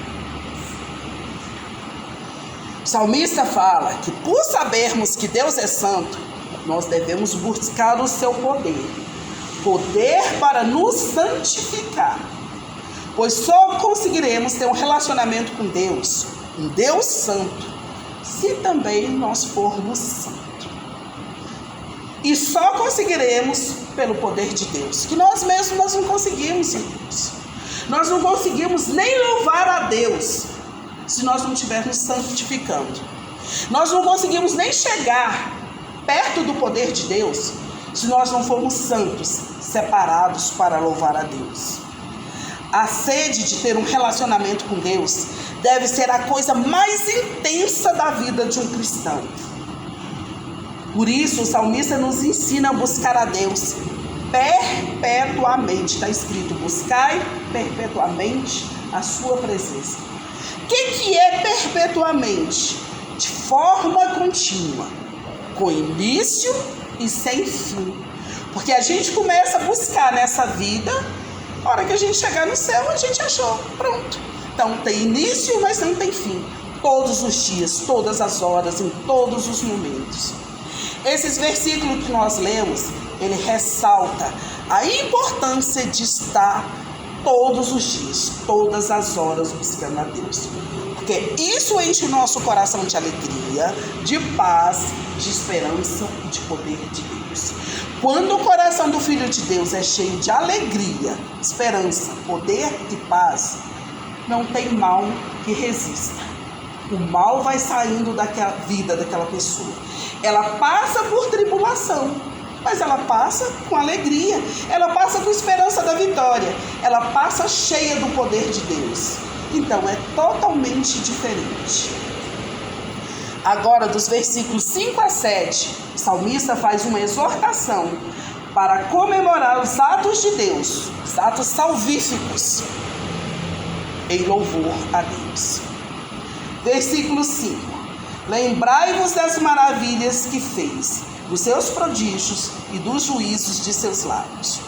O salmista fala que por sabermos que Deus é santo, nós devemos buscar o seu poder para nos santificar, pois só conseguiremos ter um relacionamento com Deus, um Deus santo, se também nós formos santos. E só conseguiremos pelo poder de Deus, que nós mesmos nós não conseguimos, irmãos. Nós não conseguimos nem louvar a Deus se nós não estivermos santificando. Nós não conseguimos nem chegar perto do poder de Deus se nós não formos santos, separados para louvar a Deus. A sede de ter um relacionamento com Deus deve ser a coisa mais intensa da vida de um cristão. Por isso, o salmista nos ensina a buscar a Deus perpetuamente. Está escrito: buscai perpetuamente a sua presença. O que é perpetuamente? De forma contínua, com início e sem fim. Porque a gente começa a buscar nessa vida, a hora que a gente chegar no céu, a gente achou, pronto. Então tem início, mas não tem fim. Todos os dias, todas as horas, em todos os momentos. Esses versículos que nós lemos, ele ressalta a importância de estar todos os dias, todas as horas buscando a Deus. Porque isso enche o nosso coração de alegria, de paz, de esperança e de poder de Deus. Quando o coração do Filho de Deus é cheio de alegria, esperança, poder e paz, não tem mal que resista. O mal vai saindo daquela vida daquela pessoa. Ela passa por tribulação, mas ela passa com alegria. Ela passa com esperança da vitória. Ela passa cheia do poder de Deus. Então é totalmente diferente. Agora, dos versículos 5 a 7, o salmista faz uma exortação para comemorar os atos de Deus, os atos salvíficos, em louvor a Deus. Versículo 5: lembrai-vos das maravilhas que fez, dos seus prodígios e dos juízos de seus lábios.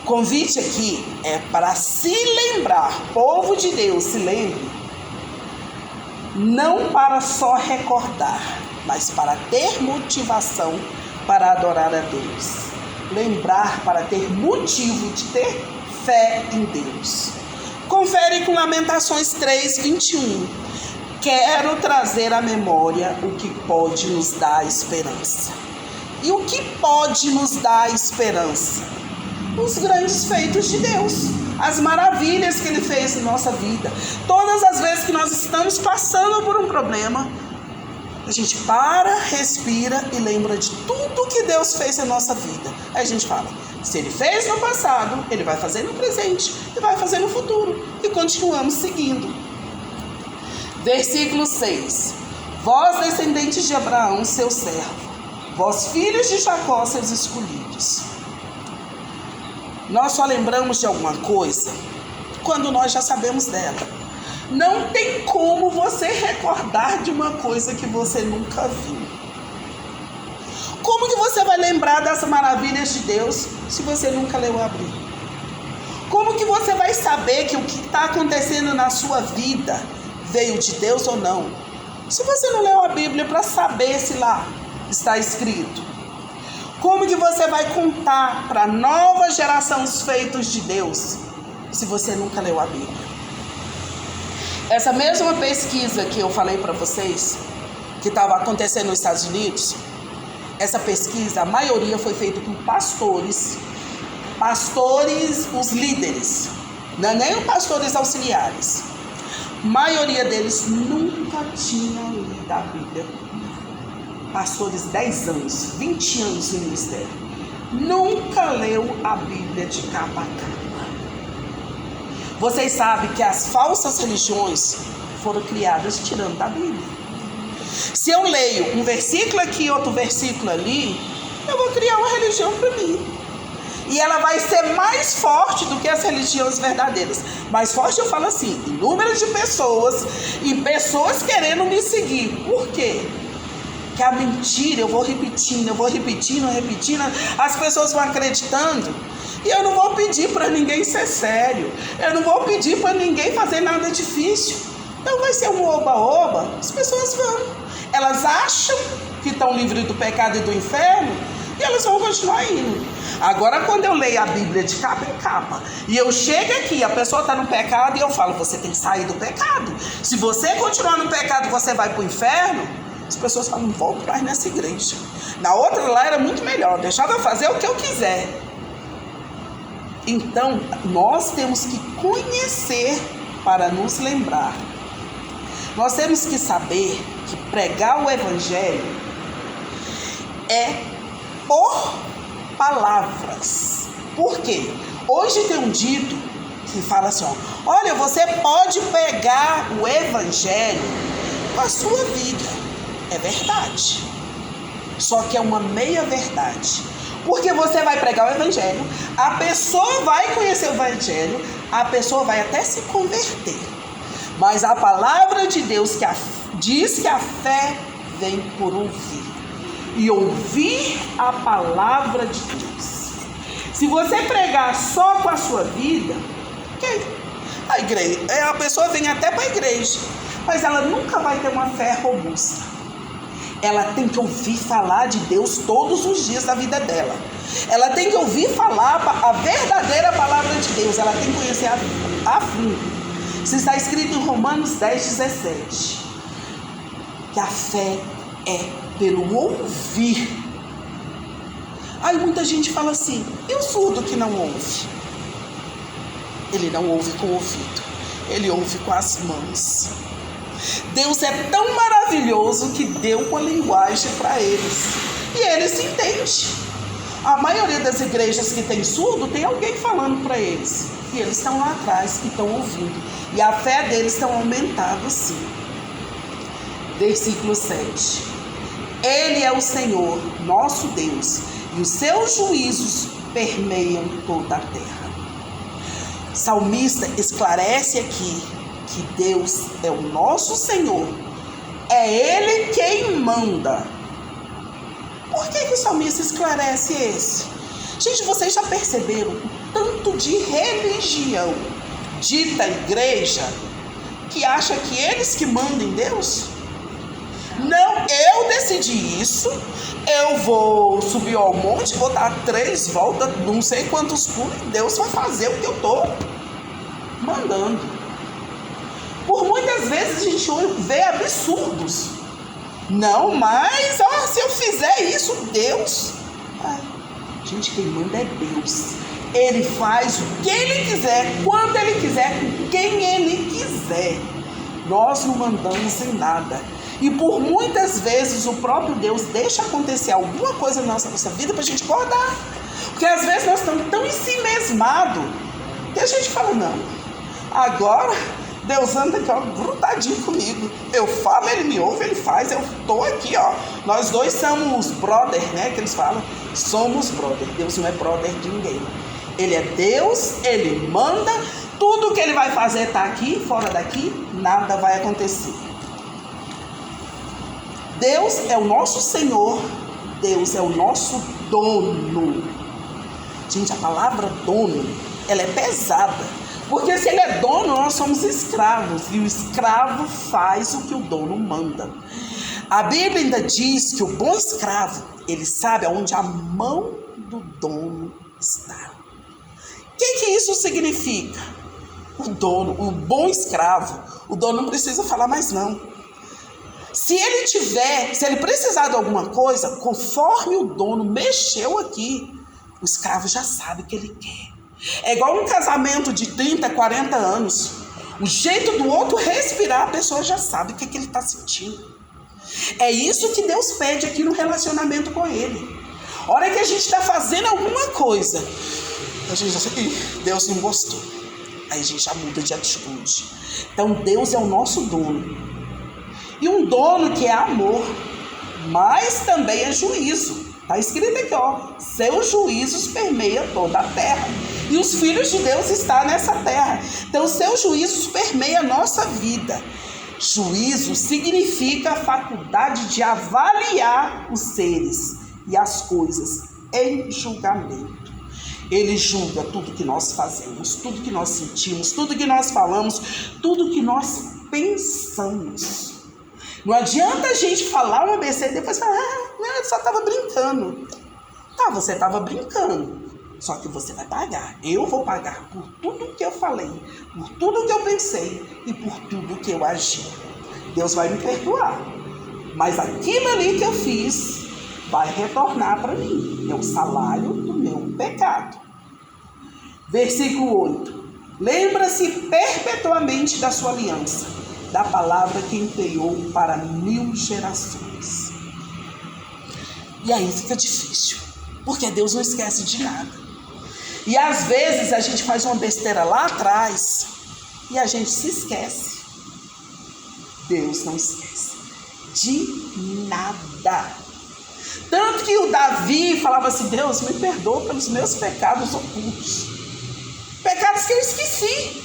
O convite aqui é para se lembrar, povo de Deus, se lembre, não para só recordar, mas para ter motivação para adorar a Deus. Lembrar para ter motivo de ter fé em Deus. Confere com Lamentações 3:21. Quero trazer à memória o que pode nos dar esperança. E o que pode nos dar esperança? Os grandes feitos de Deus, as maravilhas que Ele fez em nossa vida. Todas as vezes que nós estamos passando por um problema, a gente para, respira e lembra de tudo que Deus fez em nossa vida. Aí a gente fala: se Ele fez no passado, Ele vai fazer no presente e vai fazer no futuro. E continuamos seguindo. Versículo 6: vós, descendentes de Abraão, seu servo, vós, filhos de Jacó, seus escolhidos. Nós só lembramos de alguma coisa quando nós já sabemos dela. Não tem como você recordar de uma coisa que você nunca viu. Como que você vai lembrar das maravilhas de Deus se você nunca leu a Bíblia? Como que você vai saber que o que está acontecendo na sua vida veio de Deus ou não, se você não leu a Bíblia para saber se lá está escrito? Como que você vai contar para a nova geração os feitos de Deus, se você nunca leu a Bíblia? Essa mesma pesquisa que eu falei para vocês, que estava acontecendo nos Estados Unidos, essa pesquisa, a maioria foi feita com pastores, os líderes, não é nem os pastores auxiliares. A maioria deles nunca tinha lido a Bíblia. Pastores 10 anos, 20 anos no ministério, nunca leu a Bíblia de capa a capa. Vocês sabem que as falsas religiões foram criadas tirando da Bíblia. Se eu leio um versículo aqui, outro versículo ali, eu vou criar uma religião para mim. E ela vai ser mais forte do que as religiões verdadeiras. Mais forte, eu falo assim, em número de pessoas, e pessoas querendo me seguir. Por quê? Que a mentira, eu vou repetindo, as pessoas vão acreditando. E eu não vou pedir para ninguém ser sério. Eu não vou pedir para ninguém fazer nada difícil. Então vai ser um oba-oba, as pessoas vão. Elas acham que estão livres do pecado e do inferno e elas vão continuar indo. Agora, quando eu leio a Bíblia de capa em capa e eu chego aqui, a pessoa está no pecado e eu falo, você tem que sair do pecado. Se você continuar no pecado, você vai para o inferno. As pessoas falam, não volto mais nessa igreja. Na outra lá era muito melhor, deixava eu fazer o que eu quiser. Então, nós temos que conhecer para nos lembrar. Nós temos que saber que pregar o evangelho é por palavras. Por quê? Hoje tem um dito que fala assim, olha, você pode pregar o evangelho com a sua vida. É verdade. Só que é uma meia verdade. Porque você vai pregar o evangelho, a pessoa vai conhecer o evangelho, a pessoa vai até se converter. Mas a palavra de Deus diz que a fé vem por ouvir. E ouvir a palavra de Deus. Se você pregar só com a sua vida, ok. A pessoa vem até para a igreja, mas ela nunca vai ter uma fé robusta. Ela tem que ouvir falar de Deus todos os dias da vida dela. Ela tem que ouvir falar a verdadeira palavra de Deus. Ela tem que conhecer a fundo. Isso está escrito em Romanos 10:17. Que a fé é pelo ouvir. Aí muita gente fala assim, e o surdo que não ouve? Ele não ouve com o ouvido, ele ouve com as mãos. Deus é tão maravilhoso que deu uma linguagem para eles. E eles se entendem. A maioria das igrejas que tem surdo, tem alguém falando para eles. E eles estão lá atrás e estão ouvindo. E a fé deles está aumentando sim. Versículo 7. Ele é o Senhor, nosso Deus, e os seus juízos permeiam toda a terra. O salmista esclarece aqui que Deus é o nosso Senhor, é Ele quem manda. Por que o salmista esclarece esse? Gente, vocês já perceberam o tanto de religião dita igreja que acha que eles que mandam em Deus? Não, eu decidi isso, eu vou subir ao monte, vou dar 3 voltas, não sei quantos pulos, Deus vai fazer o que eu estou mandando. Por muitas vezes a gente vê absurdos. Não, mas se eu fizer isso, Deus... Gente, quem manda é Deus. Ele faz o que Ele quiser, quando Ele quiser, com quem Ele quiser. Nós não mandamos em nada. E por muitas vezes o próprio Deus deixa acontecer alguma coisa na nossa vida para a gente acordar. Porque às vezes nós estamos tão em si mesmado que a gente fala, não, agora... Deus anda aqui, grudadinho comigo. Eu falo, Ele me ouve, Ele faz. Eu estou aqui, Nós dois somos brother, né? Que eles falam. Somos brother. Deus não é brother de ninguém. Ele é Deus, Ele manda. Tudo que Ele vai fazer está aqui, fora daqui, nada vai acontecer. Deus é o nosso Senhor. Deus é o nosso dono. Gente, a palavra dono, ela é pesada. Porque se Ele é dono, nós somos escravos. E o escravo faz o que o dono manda. A Bíblia ainda diz que o bom escravo, ele sabe aonde a mão do dono está. O que isso significa? O dono, o bom escravo, o dono não precisa falar mais não. Se ele precisar de alguma coisa, conforme o dono mexeu aqui, o escravo já sabe o que ele quer. É igual um casamento de 30, 40 anos. O jeito do outro respirar, a pessoa já sabe o que ele está sentindo. É isso que Deus pede aqui no relacionamento com Ele. A hora que a gente está fazendo alguma coisa, a gente já sabe, Deus não gostou. Aí a gente já muda de atitude. Então Deus é o nosso dono. E um dono que é amor, mas também é juízo. Está escrito aqui, seus juízos permeiam toda a terra. E os filhos de Deus estão nessa terra. Então, seus juízos permeiam a nossa vida. Juízo significa a faculdade de avaliar os seres e as coisas em julgamento. Ele julga tudo que nós fazemos, tudo que nós sentimos, tudo que nós falamos, tudo que nós pensamos. Não adianta a gente falar uma besteira e depois falar, eu só estava brincando. Tá, você estava brincando. Só que você vai pagar. Eu vou pagar por tudo que eu falei, por tudo que eu pensei e por tudo que eu agi. Deus vai me perdoar. Mas aquilo ali que eu fiz vai retornar para mim. É o salário do meu pecado. Versículo 8. Lembra-se perpetuamente da sua aliança, da palavra que empenhou para 1000 gerações. E aí fica difícil, porque Deus não esquece de nada. E às vezes a gente faz uma besteira lá atrás e a gente se esquece. Deus não esquece de nada. Tanto que o Davi falava assim, Deus, me perdoa pelos meus pecados ocultos. Pecados que eu esqueci.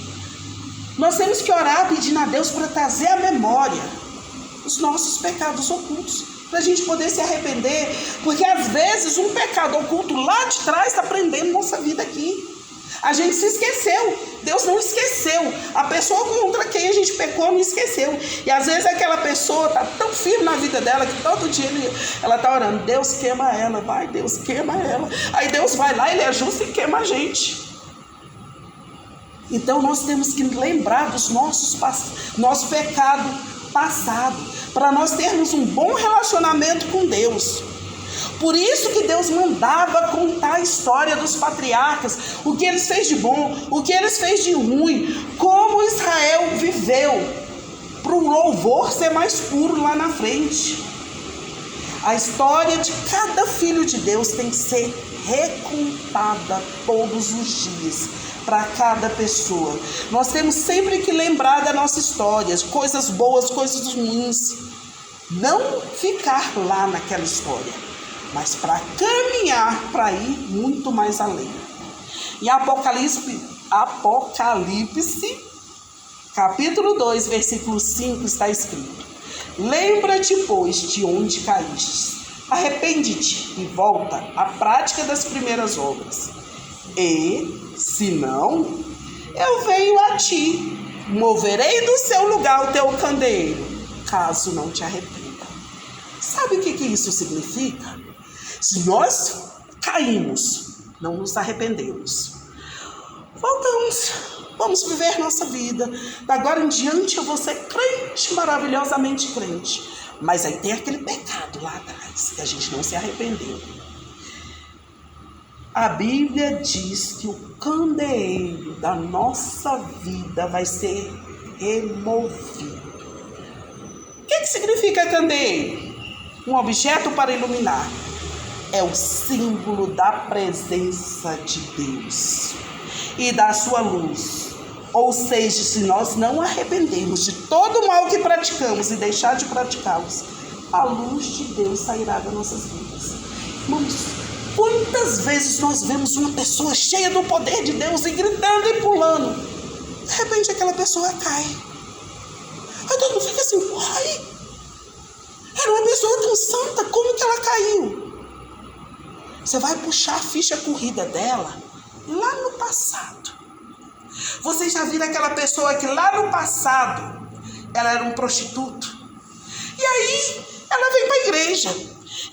Nós temos que orar pedindo a Deus para trazer à memória os nossos pecados ocultos, para a gente poder se arrepender, porque às vezes um pecado oculto lá de trás está prendendo nossa vida aqui. A gente se esqueceu, Deus não esqueceu. A pessoa contra quem a gente pecou não esqueceu. E às vezes aquela pessoa está tão firme na vida dela que todo dia ela está orando, Deus queima ela, vai, Deus queima ela. Aí Deus vai lá, Ele é justo e queima a gente. Então nós temos que lembrar dos nosso pecado passado, para nós termos um bom relacionamento com Deus. Por isso que Deus mandava contar a história dos patriarcas, o que eles fez de bom, o que eles fez de ruim, como Israel viveu, para o louvor ser mais puro lá na frente. A história de cada filho de Deus tem que ser recontada todos os dias, para cada pessoa. Nós temos sempre que lembrar da nossa história, coisas boas, coisas ruins. Não ficar lá naquela história, mas para caminhar para ir muito mais além. Em Apocalipse, capítulo 2, versículo 5, está escrito: lembra-te, pois, de onde caíste, arrepende-te e volta à prática das primeiras obras. E, se não, eu venho a ti, moverei do seu lugar o teu candeeiro, caso não te arrependa. Sabe o que isso significa? Se nós caímos, não nos arrependemos, voltamos, vamos viver nossa vida. Da agora em diante eu vou ser crente, maravilhosamente crente. Mas aí tem aquele pecado lá atrás, que a gente não se arrependeu. A Bíblia diz que o candeeiro da nossa vida vai ser removido. O que significa candeeiro? Um objeto para iluminar. É o símbolo da presença de Deus e da sua luz. Ou seja, se nós não arrependermos de todo o mal que praticamos e deixar de praticá-los, a luz de Deus sairá das nossas vidas. Irmãos, quantas vezes nós vemos uma pessoa cheia do poder de Deus e gritando e pulando, de repente aquela pessoa cai. Aí todo mundo fica assim, uai, era uma pessoa tão santa, como que ela caiu? Você vai puxar a ficha corrida dela lá no passado. Vocês já viram aquela pessoa que lá no passado ela era um prostituto? E aí ela vem para a igreja,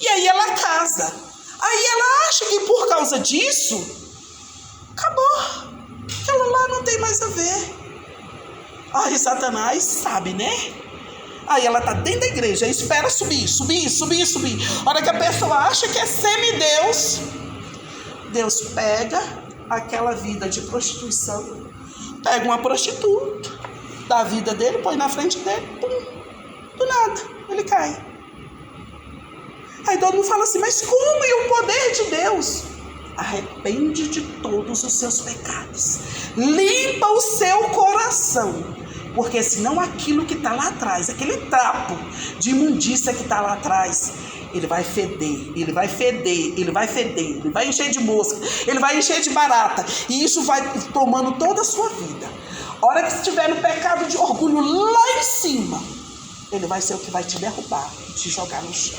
e aí ela casa. Aí ela acha que por causa disso, acabou. Ela lá não tem mais a ver. Ai, Satanás sabe, né? Aí ela está dentro da igreja, espera subir. A hora que a pessoa acha que é semideus, Deus pega aquela vida de prostituição, pega uma prostituta da vida dele, põe na frente dele, pum, do nada, ele cai. Aí todo mundo fala assim, mas como? E o poder de Deus? Arrepende de todos os seus pecados. Limpa o seu coração. Porque senão aquilo que está lá atrás, aquele trapo de imundícia que está lá atrás, ele vai feder, ele vai encher de mosca, ele vai encher de barata. E isso vai tomando toda a sua vida. A hora que estiver no pecado de orgulho lá em cima, ele vai ser o que vai te derrubar, te jogar no chão.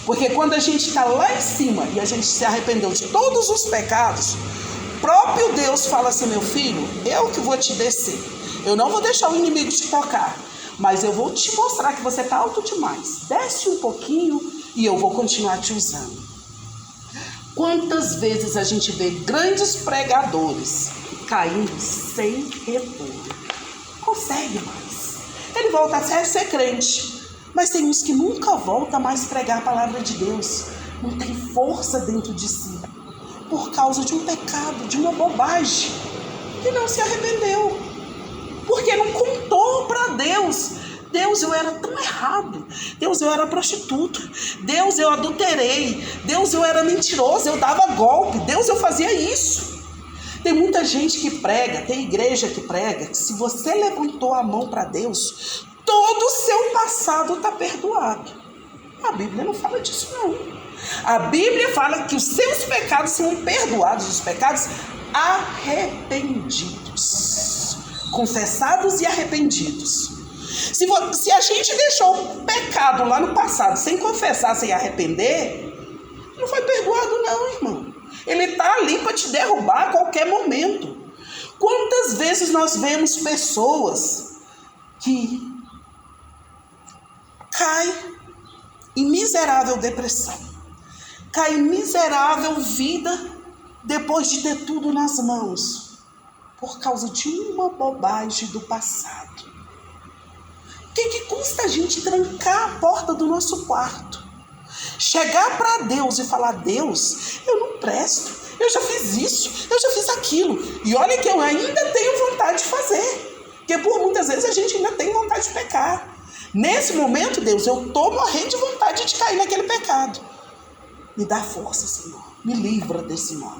Porque quando a gente está lá em cima e a gente se arrependeu de todos os pecados, próprio Deus fala assim, meu filho, eu que vou te descer. Eu não vou deixar o inimigo te tocar, mas eu vou te mostrar que você está alto demais. Desce um pouquinho e eu vou continuar te usando. Quantas vezes a gente vê grandes pregadores caindo sem retorno? Consegue mais. Ele volta a ser crente, mas tem uns que nunca volta mais pregar a palavra de Deus. Não tem força dentro de si, por causa de um pecado, de uma bobagem, que não se arrependeu, porque não contou para Deus. Deus, eu era tão errado. Deus, eu era prostituta. Deus, eu adulterei. Deus, eu era mentiroso, eu dava golpe. Deus, eu fazia isso. Tem muita gente que prega, tem igreja que prega, que se você levantou a mão para Deus, todo o seu passado está perdoado. A Bíblia não fala disso, não. A Bíblia fala que os seus pecados são perdoados, os pecados arrependidos, confessados e arrependidos. Se a gente deixou o pecado lá no passado sem confessar, sem arrepender, não foi perdoado não, irmão. Ele está ali para te derrubar a qualquer momento. Quantas vezes nós vemos pessoas que caem em miserável depressão, caem em miserável vida depois de ter tudo nas mãos, por causa de uma bobagem do passado. O que custa a gente trancar a porta do nosso quarto? Chegar para Deus e falar: Deus, eu não presto, eu já fiz isso, eu já fiz aquilo. E olha que eu ainda tenho vontade de fazer. Porque por muitas vezes a gente ainda tem vontade de pecar. Nesse momento, Deus, eu estou morrendo de vontade de cair naquele pecado. Me dá força, Senhor. Me livra desse mal.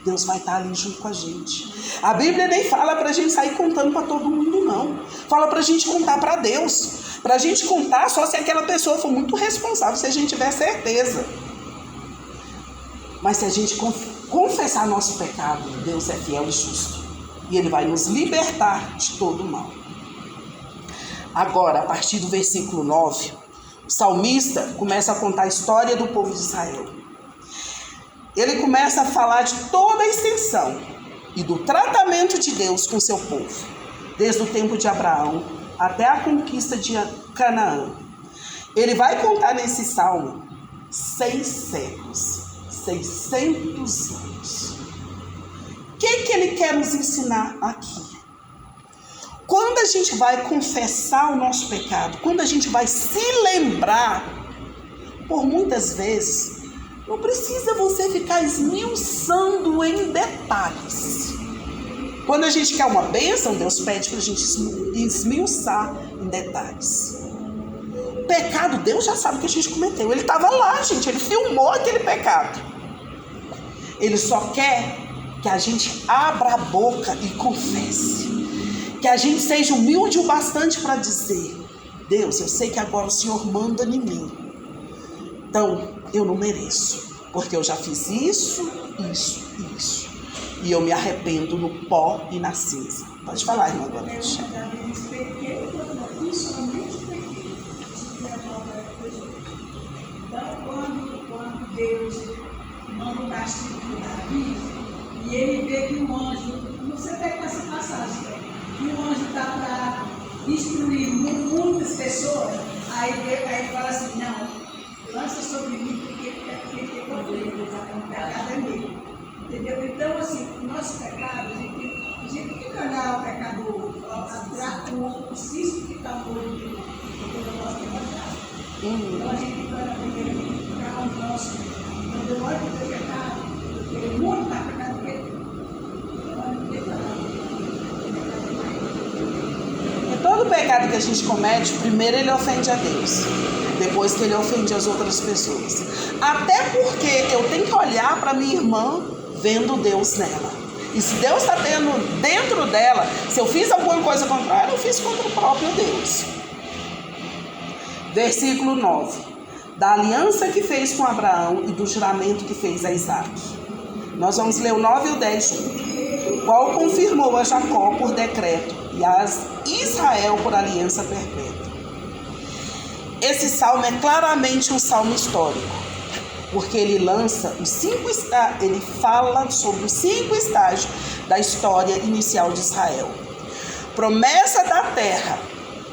Deus vai estar ali junto com a gente. A Bíblia nem fala para a gente sair contando para todo mundo, não. Fala para a gente contar para Deus. Para a gente contar só se aquela pessoa for muito responsável, se a gente tiver certeza. Mas se a gente confessar nosso pecado, Deus é fiel e justo. E Ele vai nos libertar de todo o mal. Agora, a partir do versículo 9, o salmista começa a contar a história do povo de Israel. Ele começa a falar de toda a extensão e do tratamento de Deus com seu povo, desde o tempo de Abraão até a conquista de Canaã. Ele vai contar nesse salmo 6 séculos, 600 anos. O que ele quer nos ensinar aqui? Quando a gente vai confessar o nosso pecado, quando a gente vai se lembrar, por muitas vezes, não precisa você ficar esmiuçando em detalhes. Quando a gente quer uma bênção, Deus pede para a gente esmiuçar em detalhes. O pecado, Deus já sabe que a gente cometeu. Ele estava lá, gente, ele filmou aquele pecado. Ele só quer que a gente abra a boca e confesse. Que a gente seja humilde o bastante para dizer: Deus, eu sei que agora o Senhor manda em mim. Então, eu não mereço, porque eu já fiz isso. E eu me arrependo no pó e na cinza. Pode falar, irmã Gorete. Então, quando Deus manda um castigo para Davi, e ele vê que um anjo, não sei até que essa passagem, que um anjo está para destruir muitas pessoas, aí ele fala assim: não, lança sobre mim, porque pecado é meu. Entendeu? Então, assim, o nosso pecado, a gente tem que enganar o pecador, o cisco que está no olho dele, porque o nosso pecado. Então, a gente engana primeiro o nosso. Quando eu olho para o teu pecado, ele muito mais pecado que ele. Todo pecado que a gente comete, primeiro ele ofende a Deus, depois que ele ofende as outras pessoas. Até porque eu tenho que olhar para minha irmã vendo Deus nela. E se Deus está dentro dela, se eu fiz alguma coisa contra ela, eu fiz contra o próprio Deus. Versículo 9. Da aliança que fez com Abraão e do juramento que fez a Isaac. Nós vamos ler o 9 e o 10 juntos. Qual confirmou a Jacó por decreto e a Israel por aliança perpétua. Esse salmo é claramente um salmo histórico, porque ele ele fala sobre os 5 estágios da história inicial de Israel. promessa da terra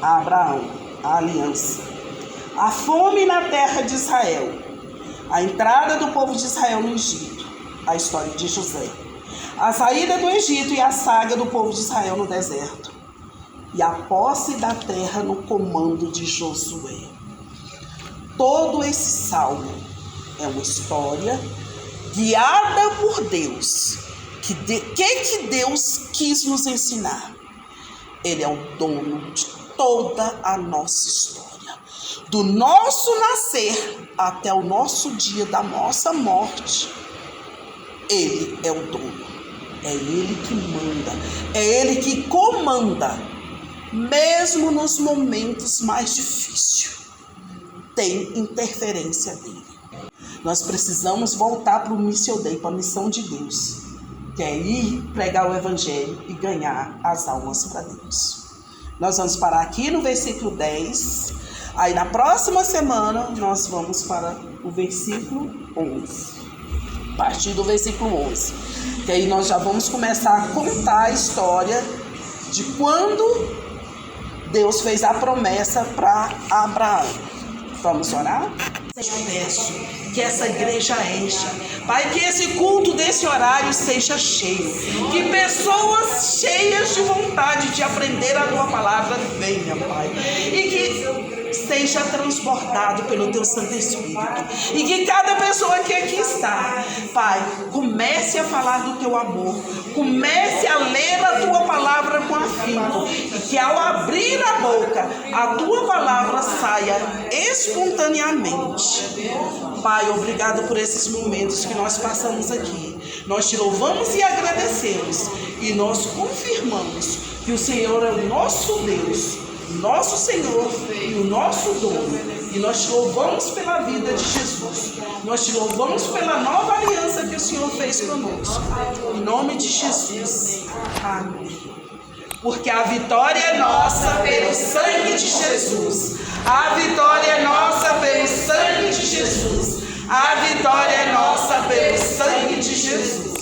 a Abraão, a aliança, a fome na terra de Israel, a entrada do povo de Israel no Egito, a história de José, a saída do Egito e a saga do povo de Israel no deserto, e a posse da terra no comando de Josué. Todo esse salmo é uma história guiada por Deus. Que Deus quis nos ensinar? Ele é o dono de toda a nossa história. Do nosso nascer até o nosso dia da nossa morte. Ele é o dono. É Ele que manda. É Ele que comanda. Mesmo nos momentos mais difíceis. Tem interferência dele. Nós precisamos voltar para o Mission Day, para a missão de Deus, que é ir pregar o Evangelho e ganhar as almas para Deus. Nós vamos parar aqui no versículo 10. Aí na próxima semana nós vamos para o versículo 11. A partir do versículo 11. Que aí nós já vamos começar a contar a história de quando Deus fez a promessa para Abraão. Vamos orar? Eu peço que essa igreja encha, Pai, que esse culto desse horário seja cheio, que pessoas cheias de vontade de aprender a Tua palavra venham, Pai, e que seja transportado pelo Teu Santo Espírito, e que cada pessoa que aqui está, Pai, comece a falar do Teu amor, comece a ler a Tua palavra com afinco, e que ao abrir a boca, a Tua palavra saia espontaneamente. Pai, obrigado por esses momentos que nós passamos aqui. Nós Te louvamos e agradecemos, e nós confirmamos que o Senhor é o nosso Deus, nosso Senhor e o nosso dono. E nós Te louvamos pela vida de Jesus. Nós Te louvamos pela nova aliança que o Senhor fez conosco. Em nome de Jesus. Amém. Porque a vitória é nossa pelo sangue de Jesus. A vitória é nossa pelo sangue de Jesus. A vitória é nossa pelo sangue de Jesus.